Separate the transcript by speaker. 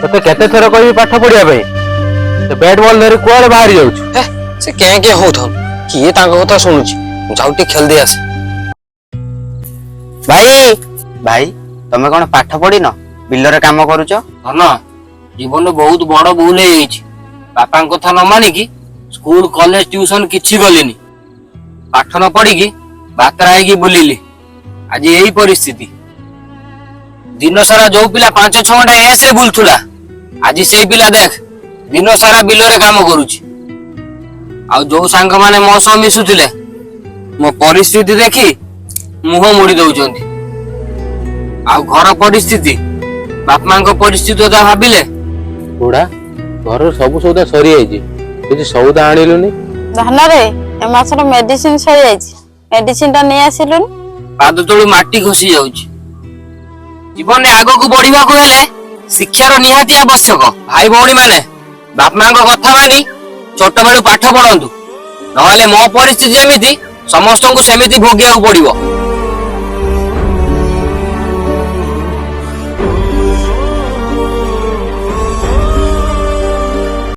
Speaker 1: तोते केते थर कहबी पाठ पढ़िया पे तो बैट बॉल धरी कुआड़े बाहरी जाउछु
Speaker 2: से के होथन किए तांको कथा सुनुची जाउटी खेल दे आसे।
Speaker 3: भाई भाई तमे कोन पाठ पढ़ी न बिल्लर काम करूछ
Speaker 2: धन जीवन बहुत बड़ भूल है बापा कथा न मानिकी स्कूल कॉलेज ट्यूशन किछि गलिनी पाठ न पढ़ी बातरा है बुलिली आज यही परिस्थिति दिन सारा जो पिला 5-6 घंटा ऐसे बुलथुला आज से पिला देख दिन सारा बिलरे काम करूची आ जो सांग माने मो सह मिसुथिले मो परिस्थिति देखी मुह मुड़ी दउचंती आ घर परिस्थिति बाप मां को परिस्थिति तो भाबिले
Speaker 1: बुढ़ा घर सब सौदा सरी जाइए किसी सौदा आनिलुनी
Speaker 4: धन रे ए मासर मेडिसिन सरी जाइछि मेडिसिन ता नै आसिलुन
Speaker 2: पाद तळु माटी खसी जाउची जीवन में आगो को बढ़िबा को हेले शिक्षार निहाती आवश्यक भाई भौणी माने बाप मां को कथा मानी छोट बेलू पाठ पढ़ंतु नहले मो परिस्थिति जेमिति समस्त को सेमिति भोगिया पड़िबो।